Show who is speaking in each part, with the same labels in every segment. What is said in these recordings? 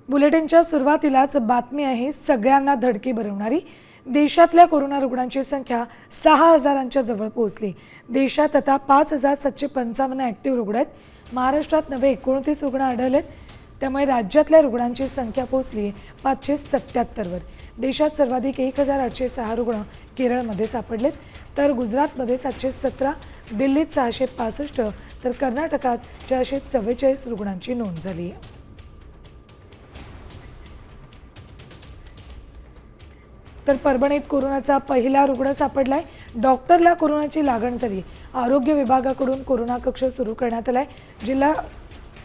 Speaker 1: बुलेटिनच्या सुरुवातीलाच बातमी आहे सगळ्यांना धडकी भरवणारी। देशातल्या कोरोना रुग्णांची संख्या 6,000च्या जवळ पोहोचली। देशात आता 5,755 ॲक्टिव्ह रुग्ण आहेत। महाराष्ट्रात नवे 29 रुग्ण आढळलेत। त्यामुळे राज्यातल्या रुग्णांची संख्या पोहोचली 577 वर। देशात सर्वाधिक 1,806 रुग्ण केरळमध्ये सापडलेत, तर गुजरातमध्ये 717, दिल्लीत 665, तर कर्नाटकात 444 रुग्णांची नोंद झाली आहे। तर परभणीत कोरोनाचा पहिला रुग्ण सापडलाय। डॉक्टरला कोरोनाची लागण झाली। आरोग्य विभागाकडून कोरोना कक्ष सुरू करण्यात आलाय।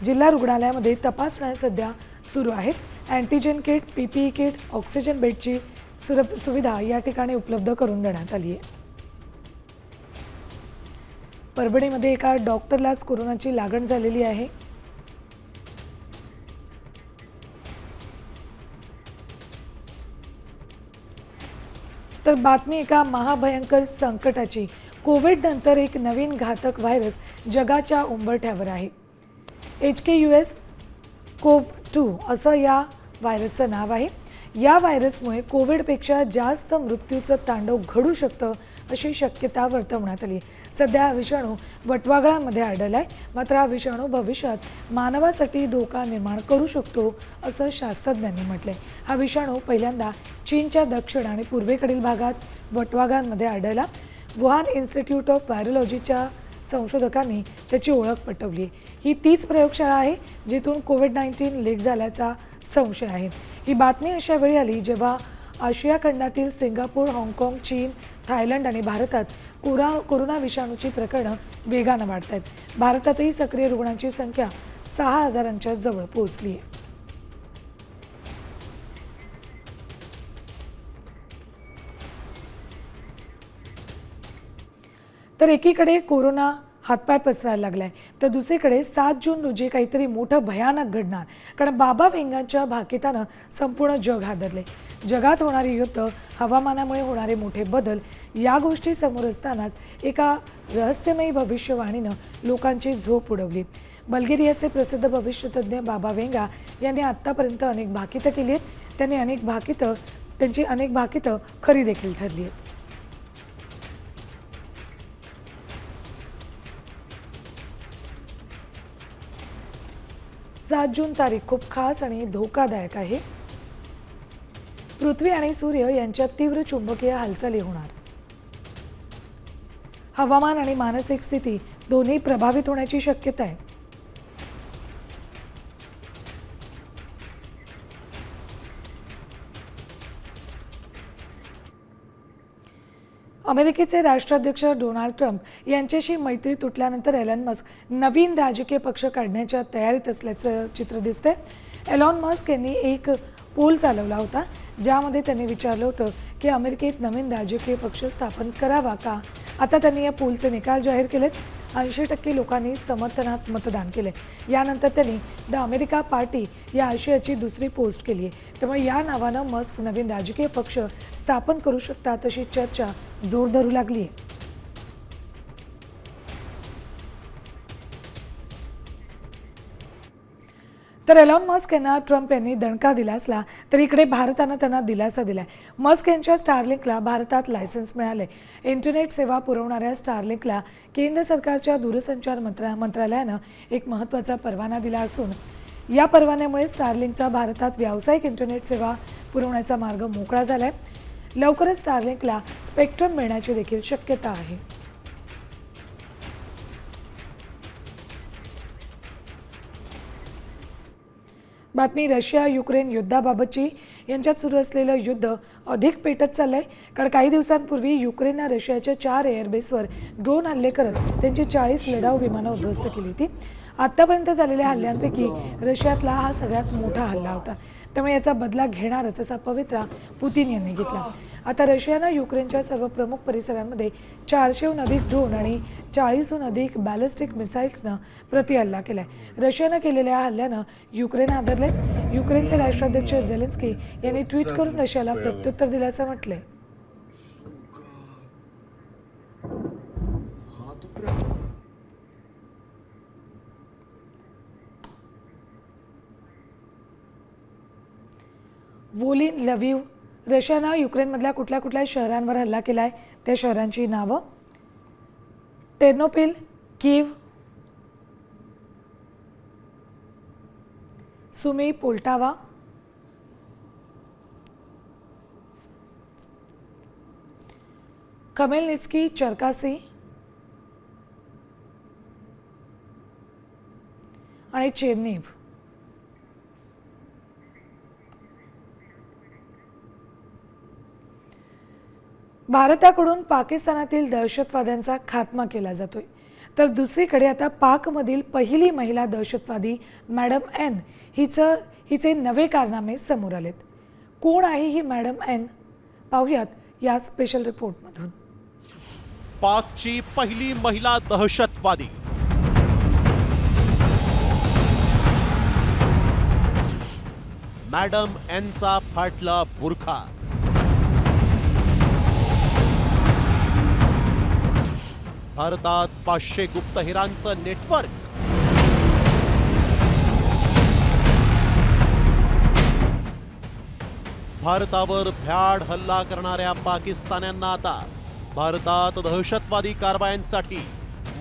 Speaker 1: जिल्हा रुग्णालयामध्ये तपासण्या सध्या सुरू आहेत। Antigen kit, PPE kit, oxygen बेडची सुविधा या ठिकाणी उपलब्ध करून देण्यात आली आहे। परभणीमध्ये एका डॉक्टरलाच कोरोनाची लागण झालेली आहे। तर बातमी एका महाभयंकर संकटाची। कोविड नंतर एक नवीन घातक व्हायरस जगाच्या उंबरठ्यावर आहे। HKUS CoV-2 असं या व्हायरसचं नाव आहे। या व्हायरसमुळे कोविडपेक्षा जास्त मृत्यूचं तांडव घडू शकतं अशी शक्यता वर्तवण्यात आली। सध्या हा विषाणू वटवाघळांमध्ये आढळलाय, मात्र हा विषाणू भविष्यात मानवासाठी धोका निर्माण करू शकतो असं शास्त्रज्ञांनी म्हटलंय। हा विषाणू पहिल्यांदा चीनच्या दक्षिण आणि पूर्वेकडील भागात वटवाघळांमध्ये आढळला। वुहान इन्स्टिट्यूट ऑफ व्हायरोलॉजीच्या संशोधकांनी त्याची ओळख पटवली। ही तीच प्रयोगशाळा आहे जिथून कोविड-19 लीक झाल्याचा संशय आहे। ही बातमी अशा वेळी आली जेव्हा आशिया खंडातील सिंगापूर, हाँगकाँग, चीन, थायलंड आणि भारतात कोरोना विषाणूची प्रकरणं वेगानं वाढत आहेत। भारतातही सक्रिय रुग्णांची संख्या 6,000च्या जवळ पोहोचली आहे। तर एकीकडे कोरोना हातपाय पसरायला लागलाय, तर दुसरीकडे 7 जून रोजी काहीतरी मोठं भयानक घडणार, कारण बाबा वेंगांच्या भाकितानं संपूर्ण जग हादरले। जगात होणारी युद्ध, हवामानामुळे होणारे मोठे बदल या गोष्टी समोर असतानाच एका रहस्यमयी भविष्यवाणीनं लोकांची झोप उडवली। बल्गेरियाचे प्रसिद्ध भविष्यतज्ञ बाबा वेंगा यांनी आत्तापर्यंत अनेक भाकितं केली आहेत। त्यांची अनेक भाकितं खरी देखील ठरली आहेत। 7 जून तारीख खूप खास आणि धोकादायक आहे। पृथ्वी आणि सूर्य यांच्यात तीव्र चुंबकीय हालचाली होणार। हवामान आणि मानसिक स्थिती दोन्ही प्रभावित होण्याची शक्यता आहे। अमेरिकेचे राष्ट्राध्यक्ष डोनाल्ड ट्रम्प यांच्याशी मैत्री तुटल्यानंतर एलन मस्क नवीन राजकीय पक्ष काढण्याच्या तयारीत असल्याचं चित्र दिसतंय। एलॉन मस्क यांनी एक पोल चालवला होता, ज्यामध्ये त्यांनी विचारलं होतं की अमेरिकेत नवीन राजकीय पक्ष स्थापन करावा का। आता त्यांनी या पोलचे निकाल जाहीर केलेत। 80% लोकांनी समर्थनात मतदान केले। यानंतर त्यांनी द अमेरिका पार्टी या आशयाची दुसरी पोस्ट केली आहे। त्यामुळे या नावानं मस्क नवीन राजकीय पक्ष स्थापन करू शकतात अशी चर्चा जोर धरू लागली आहे। तर एलॉन मस्क यांना ट्रम्प यांनी दणका दिला असला तर इकडे भारतानं त्यांना दिलासा दिलाय। मस्क यांच्या स्टारलिंकला भारतात लायसन्स मिळाले। इंटरनेट सेवा पुरवणाऱ्या स्टारलिंकला केंद्र सरकारच्या दूरसंचार मंत्रालयानं एक महत्त्वाचा परवाना दिला असून या परवान्यामुळे स्टारलिंकचा भारतात व्यावसायिक इंटरनेट सेवा पुरवण्याचा मार्ग मोकळा झालाय। लवकरच स्टारलिंकला स्पेक्ट्रम मिळण्याची देखील शक्यता आहे। बातमी रशिया युक्रेन युद्धाबाबतची। यांच्यात सुरू असलेलं युद्ध अधिक पेटत चाललंय, कारण काही दिवसांपूर्वी युक्रेनने रशियाच्या 4 एअरबेसवर ड्रोन हल्ले करत त्यांची 40 लढाऊ विमानं उद्ध्वस्त केली होती। आतापर्यंत झालेल्या हल्ल्यांपैकी रशियातला हा सगळ्यात मोठा हल्ला होता। त्यामुळे याचा बदला घेणारच असा पवित्रा पुतिन यांनी घेतला। आता रशियानं युक्रेनच्या सर्व प्रमुख परिसरांमध्ये 400हून अधिक ड्रोन आणि 40हून अधिक बॅलिस्टिक मिसाईल्सनं प्रतिहल्ला केलाय। रशियानं केलेल्या हल्ल्यानं युक्रेन हादरले। युक्रेनचे राष्ट्राध्यक्ष झेलेन्स्की यांनी ट्विट करून रशियाला प्रत्युत्तर दिल्याचं म्हटलंय। वोलिन, लव्हिव. रशियानं युक्रेनमधल्या कुठल्या कुठल्या शहरांवर हल्ला केला आहे त्या शहरांची नावं: टेर्नोपिल, कीव, सुमी, पोल्टावा. खमेलनित्स्की, चरकासी आणि चेर्निव. भारताकडून पाकिस्तानातील दहशतवाद्यांचा खात्मा केला जातोय, तर दुसरीकडे आता पाकमधील पहिली महिला दहशतवादी मॅडम एन हिचे नवे कारनामे समोर आलेत. कोण आहे ही मॅडम एन? पाहूयात या स्पेशल रिपोर्टमधून.
Speaker 2: पाकची पहिली महिला दहशतवादी. मॅडम एनचा फाटला बुरखा. भारतात 500 गुप्तहेरांचं नेटवर्क. भारतावर भ्याड हल्ला करणाऱ्या पाकिस्तान्यांना आता भारतात दहशतवादी कारवायांसाठी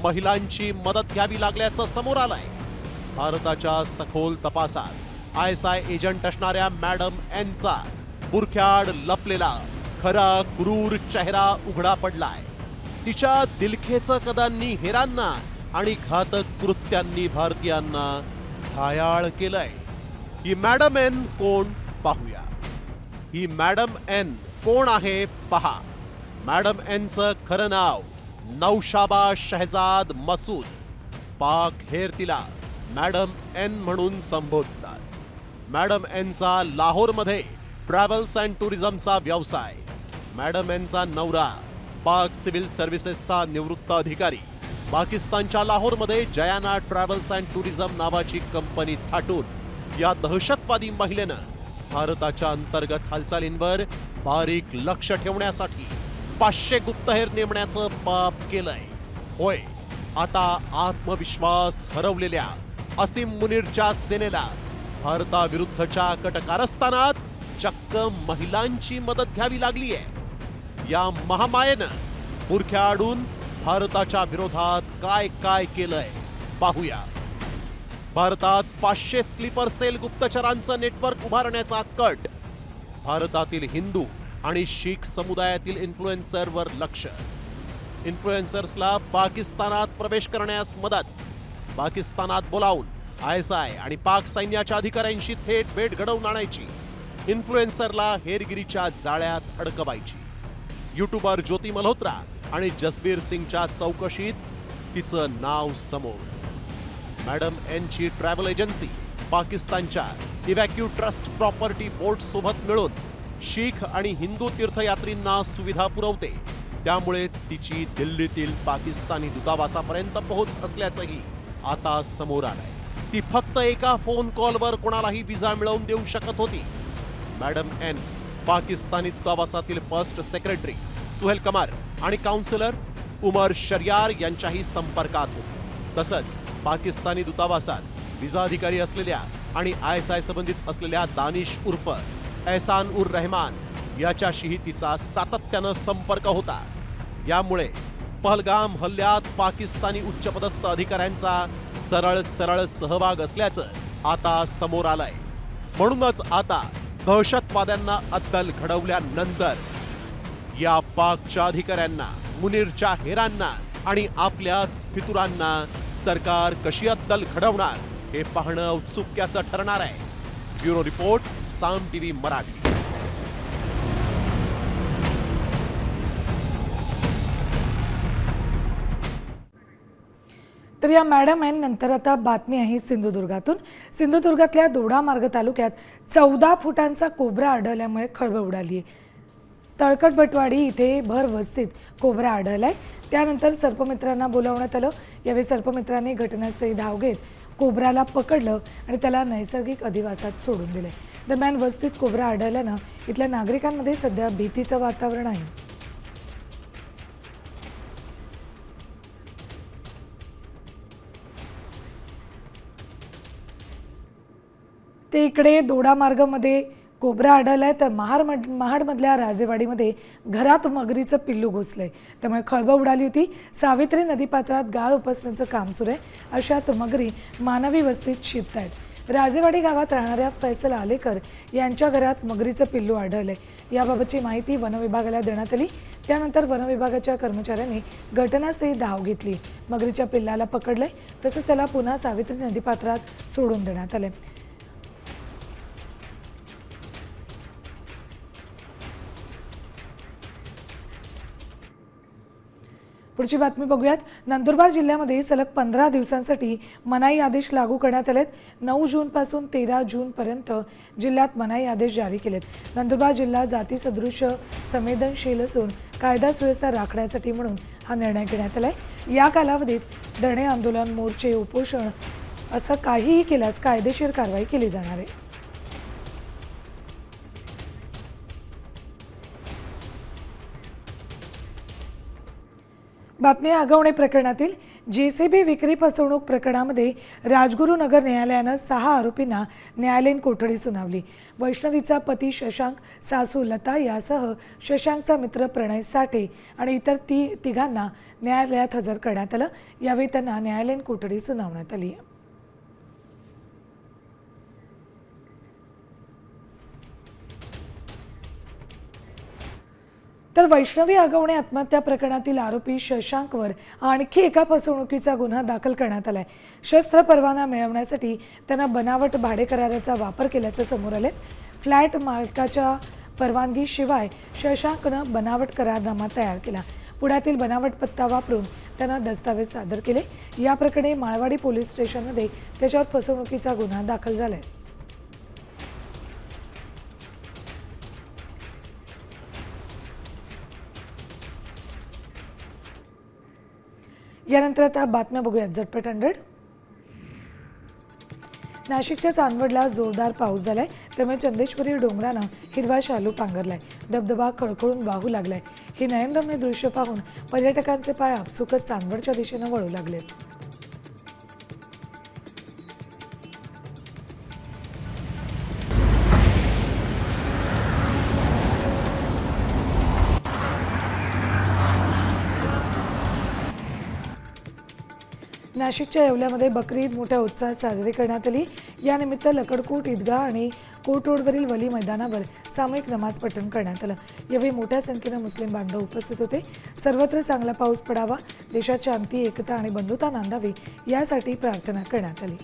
Speaker 2: महिलांची मदत घ्यावी लागल्याचं समोर आलंय. भारताच्या सखोल तपासात ISI एजंट असणाऱ्या मॅडम एनचा बुरख्याड लपलेला खरा क्रूर चेहरा उघडा पडलाय. तिच्या दिलखेचकदांनी हेरांना आणि घातक कृत्यांनी भारतीयांना घायाळ केलंय. ही मॅडम एन कोण पाहूया. ही मॅडम एन कोण आहे पहा. मॅडम एनचं खरं नाव नौशाबा शहजाद मसूद. पाक हेर तिला मॅडम एन म्हणून संबोधतात. मॅडम एनचा लाहोरमध्ये ट्रॅव्हल्स अँड टुरिझमचा व्यवसाय. मॅडम एनचा नवरा पाक सिव्हिल सर्व्हिसेसचा निवृत्त अधिकारी. पाकिस्तानच्या लाहोरमध्ये जयाना ट्रॅव्हल्स अँड टुरिझम नावाची कंपनी थाटून या दहशतवादी महिलेनं भारताच्या अंतर्गत हालचालींवर बारीक लक्ष ठेवण्यासाठी 500 गुप्तहेर नेमण्याचं पाप केलंय. होय, आता आत्मविश्वास हरवलेल्या असीम मुनीरच्या सेनेला भारताविरुद्धच्या कटकारस्थानात चक्क महिलांची मदत घ्यावी लागलीय. या महामायेनं बुरख्याआडून भारताच्या विरोधात काय काय केलंय पाहूया. भारतात 500 स्लीपर सेल गुप्तचरांचं नेटवर्क उभारण्याचा कट. भारतातील हिंदू आणि शीख समुदायातील इन्फ्लुएन्सरवर लक्ष. इन्फ्लुएन्सर्सला पाकिस्तानात प्रवेश करण्यास मदत. पाकिस्तानात बोलावून ISI आणि पाक सैन्याच्या अधिकाऱ्यांशी थेट भेट घडवून आणायची. इन्फ्लुएन्सरला हेरगिरीच्या जाळ्यात अडकवायची. यूट्यूबर ज्योती मल्होत्रा आणि जसबीर सिंगच्या चौकशीत तिचं नाव समोर. मॅडम एनची ट्रॅव्हल एजन्सी पाकिस्तानच्या इव्हॅक्यू ट्रस्ट प्रॉपर्टी बोर्ड सोबत मिळून शीख आणि हिंदू तीर्थयात्रींना सुविधा पुरवते. त्यामुळे तिची दिल्लीतील पाकिस्तानी दूतावासापर्यंत पोहोच असल्याचंही आता समोर आलंय. ती फक्त एका फोन कॉलवर कोणालाही व्हिसा मिळवून देऊ शकत होती. मॅडम एन पाकिस्तानी दूतावासातील फर्स्ट सेक्रेटरी सुहेल कमार आणि काउन्सिलर उमर शरियार यांच्याही संपर्कात होती. तसंच पाकिस्तानी दूतावासात व्हिसा अधिकारी असलेल्या आणि ISI संबंधित असलेल्या दानिश उर्फ एहसान उर रहमान याच्याशीही तिचा सातत्यानं संपर्क होता. यामुळे पहलगाम हल्ल्यात पाकिस्तानी उच्चपदस्थ अधिकाऱ्यांचा सरळ सरळ सहभाग असल्याचं आता समोर आलंय. म्हणूनच आता दहशतवाद्यांना अद्दल घडवल्यानंतर या पाकच्या अधिकाऱ्यांना, मुनीरच्या हेरांना आणि आपल्याच फितुरांना सरकार कशी अद्दल घडवणार हे पाहणं औत्सुक्याचं ठरणार आहे. ब्युरो रिपोर्ट, साम TV मराठी.
Speaker 1: तर या मॅडम एन नंतर आता बातमी आहे सिंधुदुर्गातून. सिंधुदुर्गातल्या दोडामार्ग तालुक्यात 14 फुटांचा कोबरा आढळल्यामुळे खळबळ उडाली आहे. तळकटबटवाडी इथे भर वस्तीत कोबरा आढळलाय. त्यानंतर सर्पमित्रांना बोलावण्यात आलं. यावेळी सर्पमित्रांनी घटनास्थळी धाव घेत कोबराला पकडलं आणि त्याला नैसर्गिक अधिवासात सोडून दिले. दरम्यान वस्तीत कोबरा आढळल्यानं इथल्या नागरिकांमध्ये सध्या भीतीचं वातावरण आहे. ते इकडे दोडामार्गमध्ये कोबरा आढळलाय तर महाडमधल्या राजेवाडीमध्ये घरात मगरीचं पिल्लू घुसलंय, त्यामुळे खळबळ उडाली होती. सावित्री नदीपात्रात गाळ उपसण्याचं काम सुरू आहे. अशात मगरी मानवी वस्तीत शिरतायत. राजेवाडी गावात राहणाऱ्या फैसल आलेकर यांच्या घरात मगरीचं पिल्लू आढळलंय. याबाबतची माहिती वनविभागाला देण्यात आली. त्यानंतर वनविभागाच्या कर्मचाऱ्यांनी घटनास्थळी धाव घेतली. मगरीच्या पिल्लाला पकडलंय, तसंच त्याला पुन्हा सावित्री नदीपात्रात सोडून देण्यात आलंय. पुढची बातमी बघूयात. नंदुरबार जिल्ह्यामध्ये सलग 15 दिवसांसाठी मनाई आदेश लागू करण्यात आलेत. 9 जूनपासून 13 जूनपर्यंत जिल्ह्यात मनाई आदेश जारी केलेत. नंदुरबार जिल्हा जाती सदृश संवेदनशील असून कायदा सुव्यवस्था राखण्यासाठी म्हणून हा निर्णय घेण्यात आलाय. या कालावधीत धरणे, आंदोलन, मोर्चे, उपोषण असं काहीही केल्यास कायदेशीर कारवाई केली जाणार आहे. बातमी आगवणे प्रकरणातील JCB विक्री फसवणूक प्रकरणामध्ये राजगुरुनगर न्यायालयानं 6 आरोपींना न्यायालयीन कोठडी सुनावली. वैष्णवीचा पती शशांक, सासू लता यासह शशांकचा मित्र प्रणय साठे आणि इतर तिघांना न्यायालयात हजर करण्यात आलं. यावेळी त्यांना न्यायालयीन कोठडी सुनावण्यात आली. तर वैष्णवी आगवणे आत्महत्या प्रकरणातील आरोपी शशांकवर आणखी एका फसवणुकीचा गुन्हा दाखल करण्यात आलाय. शस्त्र परवाना मिळवण्यासाठी त्यानं बनावट भाडे कराराचा वापर केल्याचं समोर आले. फ्लॅट मालकाच्या परवानगीशिवाय शशांकनं बनावट करारनामा तयार केला. पुण्यातील बनावट पत्ता वापरून त्यानं दस्तावेज सादर केले. या प्रकरणी माळवाडी पोलीस स्टेशनमध्ये त्याच्यावर फसवणुकीचा गुन्हा दाखल झालाय. यानंतर आता बातम्या बघूयात झटपट 100. नाशिकच्या चांदवडला जोरदार पाऊस झालाय, त्यामुळे चंदेश्वरी डोंगरानं हिरवा शालू पांघरलाय. धबधबा खळखळून वाहू लागलाय. हे नयनरम्य दृश्य पाहून पर्यटकांचे पाय आपसुकच चांदवडच्या दिशेनं वळू लागलेत. नाशिकच्या येवल्यामध्ये बकरी ईद मोठ्या उत्साहात साजरी करण्यात आली. यानिमित्त लकडकोट ईदगाह आणि कोट रोडवरील वली मैदानावर सामूहिक नमाज पठण करण्यात आलं. यावेळी मोठ्या संख्येनं मुस्लिम बांधव उपस्थित होते. सर्वत्र चांगला पाऊस पडावा, देशात शांती, एकता आणि बंधुता नांदावी यासाठी प्रार्थना करण्यात आली.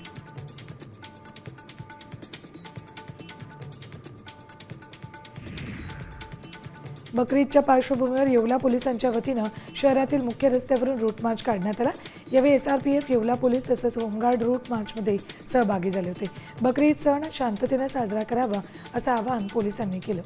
Speaker 1: बकरी ईदच्या पार्श्वभूमीवर येवला पोलिसांच्या वतीनं शहरातील मुख्य रस्त्यावरून रूट मार्च काढण्यात आला. यावेळी SRPF, येवला पोलीस तसंच होमगार्ड रूट मार्चमध्ये सहभागी झाले होते. बकरी ईद सण शांततेनं साजरा करावा असं आवाहन पोलिसांनी केलं.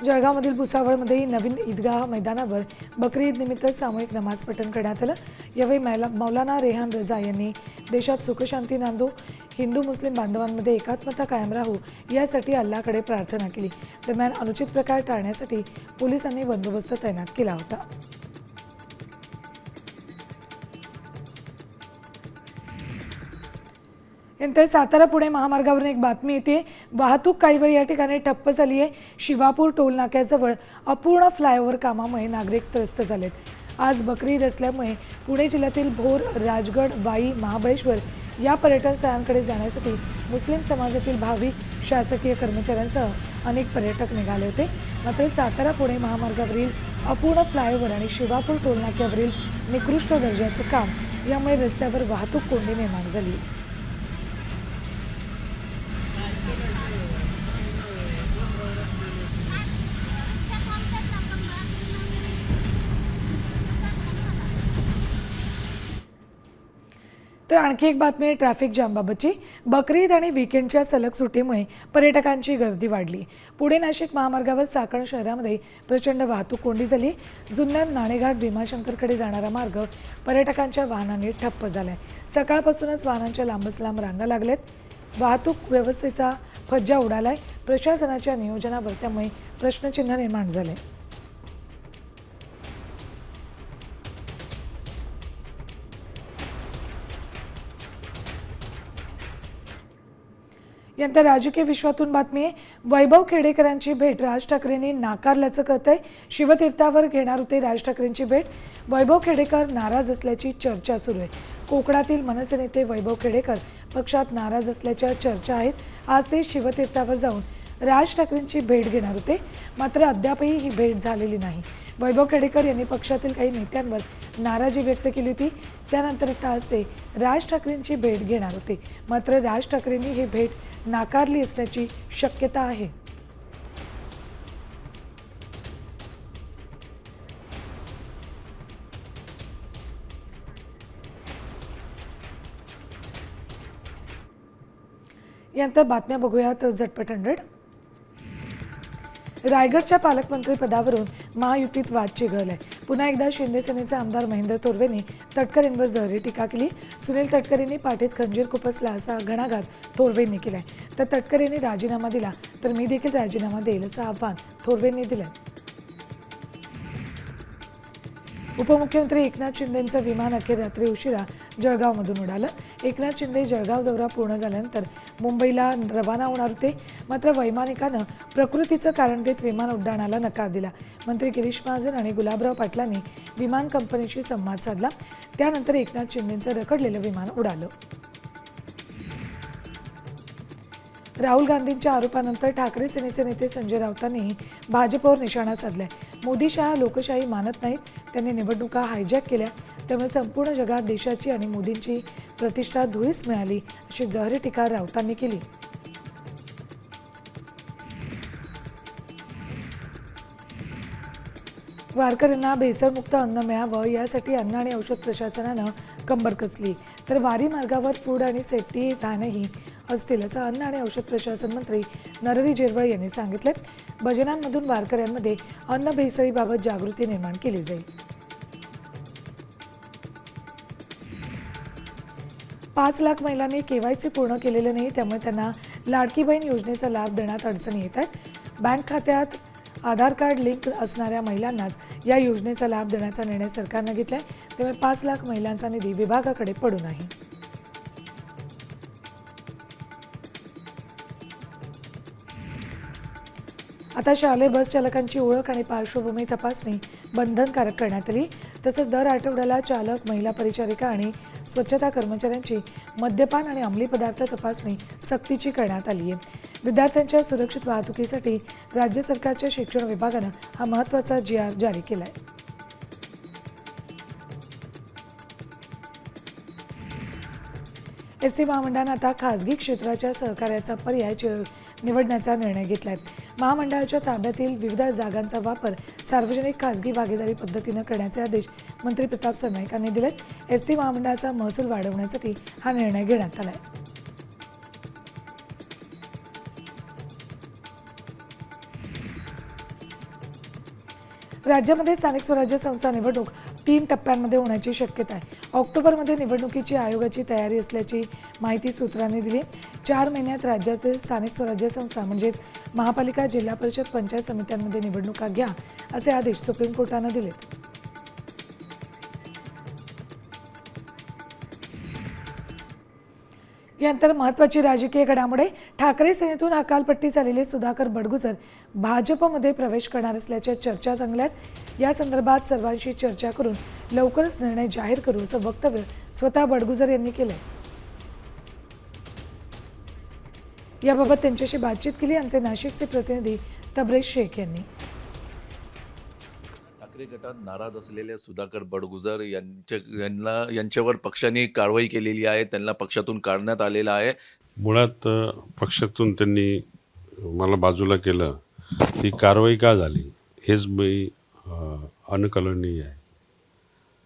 Speaker 1: जळगावमधील भुसावळमध्येही नवीन ईदगाह मैदानावर बकरी ईद निमित्त सामूहिक नमाज पठण करण्यात आलं. यावेळी मौलाना रेहान रजा यांनी देशात सुखशांती नांदो, हिंदू मुस्लिम बांधवांमध्ये एकात्मता कायम राहू यासाठी अल्लाहकडे प्रार्थना केली. दरम्यान अनुचित प्रकार टाळण्यासाठी पोलिसांनी बंदोबस्त तैनात केला होता. नंतर सातारा पुणे महामार्गावरून एक बातमी येते. वाहतूक काही वेळ या ठिकाणी ठप्प झाली आहे. शिवापूर टोल नाक्याजवळ अपूर्ण फ्लायओव्हर कामामुळे नागरिक त्रस्त झालेत. आज बकरी ईद असल्यामुळे पुणे जिल्ह्यातील भोर, राजगड, वाई, महाबळेश्वर या पर्यटन स्थळांकडे जाण्यासाठी मुस्लिम समाजातील भाविक, शासकीय कर्मचाऱ्यांसह अनेक पर्यटक निघाले होते. मात्र सातारा पुणे महामार्गावरील अपूर्ण फ्लायओव्हर आणि शिवापूर टोल नाक्यावरील निकृष्ट दर्जाचं काम यामुळे रस्त्यावर वाहतूक कोंडी निर्माण झाली. तर आणखी एक बातमी आहे ट्रॅफिक जामबाबतची. बकरी ईद आणि वीकेंडच्या सलग सुट्टीमुळे पर्यटकांची गर्दी वाढली. पुणे नाशिक महामार्गावर चाकण शहरामध्ये प्रचंड वाहतूक कोंडी झाली. जुन्नर, नाणेघाट, भीमाशंकरकडे जाणारा मार्ग पर्यटकांच्या वाहनांनी ठप्प झालाय. सकाळपासूनच वाहनांच्या लांबच लांब रांगा लागल्यात. वाहतूक व्यवस्थेचा फज्जा उडालाय. प्रशासनाच्या नियोजनावर त्यामुळे प्रश्नचिन्ह निर्माण झाले. यानंतर राजकीय विश्वातून बातमी आहे. वैभव खेडेकरांची भेट राज ठाकरेंनी नाकारल्याचं कळतंय. शिवतीर्थावर घेणार होते राज ठाकरेंची भेट. वैभव खेडेकर नाराज असल्याची चर्चा सुरू आहे. कोकणातील मनसे नेते वैभव खेडेकर पक्षात नाराज असल्याच्या चर्चा आहेत. आज ते शिवतीर्थावर जाऊन राज ठाकरेंची भेट घेणार होते, मात्र अद्यापही ही भेट झालेली नाही. वैभव खेडेकर यांनी पक्षातील काही नेत्यांवर नाराजी व्यक्त केली होती. त्यानंतर आज ते राज ठाकरेंची भेट घेणार होते, मात्र राज ठाकरेंनी ही भेट नाकारली असण्याची शक्यता आहे. यानंतर बातम्या बघूयात झटपट 100. रायगडच्या पालकमंत्री पदावरून महायुतीत वाद चिघळलाय. पुन्हा एकदा शिंदे सेनेचे आमदार महेंद्र तोरवेंनी तटकरेंवर जहरी टीका केली. सुनील तटकरेंनी पाठीत खंजीर खुपसला असा घणाघात थोरवेंनी केलाय. तर तटकरेंनी राजीनामा दिला तर मी देखील राजीनामा देईल असं आव्हान थोरवेंनी दिलंय. उपमुख्यमंत्री एकनाथ शिंदेंचं विमान अखेर रात्री उशिरा जळगावमधून उडालं. एकनाथ शिंदे जळगाव दौरा पूर्ण झाल्यानंतर मुंबईला रवाना होणार होते, मात्र वैमानिकानं प्रकृतीचं कारण देत विमान उड्डाणाला नकार दिला. मंत्री गिरीश महाजन आणि गुलाबराव पाटलांनी विमान कंपनीशी संवाद साधला. त्यानंतर एकनाथ शिंदेंचं रखडलेलं विमान उडालं. राहुल गांधींच्या आरोपानंतर ठाकरे सेनेचे नेते संजय राऊतांनी भाजपवर निशाणा साधलाय. मोदी शहा लोकशाही मानत नाहीत, त्यांनी निवडणुका हायजॅक केल्या, त्यामुळे संपूर्ण जगात देशाची आणि मोदींची प्रतिष्ठा धुळीस मिळाली अशी जहरी टीका राऊतांनी केली. वारकऱ्यांना भेसळमुक्त अन्न मिळावं यासाठी अन्न आणि औषध प्रशासनानं कंबर कसली, तर वारी मार्गावर फूड आणि सेफ्टी व्हॅनही असतील असं अन्न आणि औषध प्रशासन मंत्री नरहरी झिरवळ यांनी सांगितलं. भजनांमधून वारकऱ्यांमध्ये अन्न भेसळीबाबत जागृती निर्माण केली जाईल. 5 लाख महिलांनी केवायसी पूर्ण केलेलं नाही, त्यामुळे त्यांना लाडकी बहीण योजनेचा लाभ देण्यात अडचणी येत आहेत. बँक खात्यात आधार कार्ड लिंक असणाऱ्या महिलांनाच या योजनेचा लाभ देण्याचा निर्णय सरकारनं घेतलाय, त्यामुळे 5 लाख महिलांचा निधी विभागाकडे पडू नाही. आता शालेय बस चालकांची ओळख आणि पार्श्वभूमी तपासणी बंधनकारक करण्यात आली. तसंच दर आठवड्याला चालक, महिला परिचारिका आणि स्वच्छता कर्मचाऱ्यांची मद्यपान आणि अंमली पदार्थ तपासणी सक्तीची करण्यात आली आहे. विद्यार्थ्यांच्या सुरक्षित वाहतुकीसाठी राज्य सरकारच्या शिक्षण विभागानं हा महत्त्वाचा GR जारी केला आहे. एसटी महामंडळानं आता खासगी क्षेत्राच्या सहकार्याचा पर्याय निवडण्याचा निर्णय घेतला आहे. महामंडळाच्या ताब्यातील विविध जागांचा वापर सार्वजनिक खासगी भागीदारी पद्धतीनं करण्याचे आदेश मंत्री प्रताप सरनाईक यांनी दिलेत. एसटी महामंडळाचा महसूल वाढवण्यासाठी हा निर्णय घेण्यात आला आहे. राज्यामध्ये स्थानिक स्वराज्य संस्था निवडणूक 3 टप्प्यांमध्ये होण्याची शक्यता आहे. ऑक्टोबरमध्ये निवडणुकीची आयोगाची तयारी असल्याची माहिती सूत्रांनी दिली. 4 महिन्यात राज्यातील स्थानिक स्वराज्य संस्था म्हणजेच महापालिका, जिल्हा परिषद, पंचायत समित्यांमध्ये निवडणुका घ्या असे आदेश सुप्रीम कोर्टानं दिलेत. यानंतर महत्त्वाची राजकीय घडामोडी. ठाकरे सेनेतून हकालपट्टी झालेले सुधाकर बडगुजर भाजपमध्ये प्रवेश करणार असल्याच्या चर्चा रंगल्यात. या संदर्भात सर्वांशी चर्चा करून लवकरच निर्णय जाहीर करू असं वक्तव्य स्वतः बडगुजर यांनी केलंय. याबाबत त्यांच्याशी बातचीत केली आमचे नाशिकचे प्रतिनिधी तबरेज शेख यांनी.
Speaker 3: ठाकरे गटात नाराज असलेल्या सुधाकर बडगुजर यांच्यावर पक्षाने कारवाई केलेली आहे. त्यांना पक्षातून काढण्यात आलेलं आहे.
Speaker 4: मुळात पक्षातून त्यांनी मला बाजूला केलं. ती कारवाई का झाली हेच मी अनुकलनीय आहे.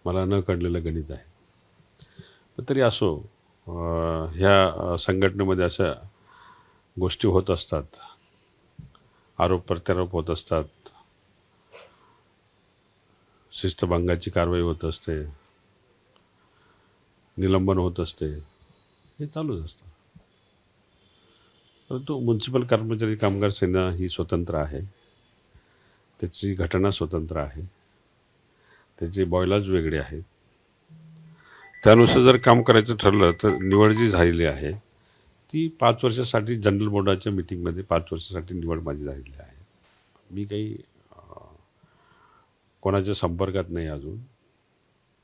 Speaker 4: मला न कळलेलं गणित आहे. तरी असो, ह्या संघटनेमध्ये अशा गोष्टी होत असतात, आरोप प्रत्यारोप होत असतात, शिस्तभंगाची कारवाई होत असते, निलंबन होत असते, हे चालूच असतं. परंतु म्युन्सिपल कर्मचारी कामगार सेना ही स्वतंत्र आहे, त्याची घटना स्वतंत्र आहे, त्याचे बॉयलाज वेगळे आहेत. त्यानुसार जर काम करायचं ठरलं तर निवड जी झालेली आहे ती 5 वर्षासाठी जनरल बोर्डाच्या मीटिंगमध्ये 5 वर्षासाठी निवड माझी झालेली आहे. मी काही कोणाच्या संपर्कात नाही अजून.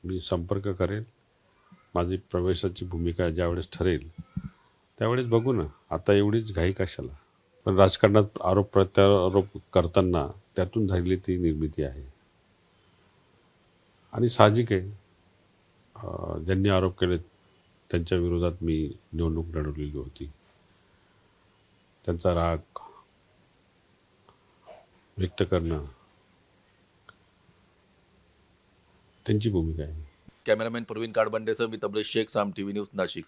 Speaker 4: मी संपर्क करेल. माझी प्रवेशाची भूमिका ज्यावेळेस ठरेल त्यावेळेस बघू ना. आता एवढीच घाई कशाला. पण राजकारणात आरोप प्रत्यारोप करताना त्यातून झालेली ती निर्मिती आहे. आणि साहजिक आहे ज्यांनी आरोप केले त्यांच्या विरोधात मी निवडणूक लढवलेली होती. त्यांचा राग व्यक्त करणं त्यांची भूमिका आहे.
Speaker 3: कॅमेरामॅन प्रवीण काडबंडेसह मी तबरेज शेख, साम TV न्यूज, नाशिक.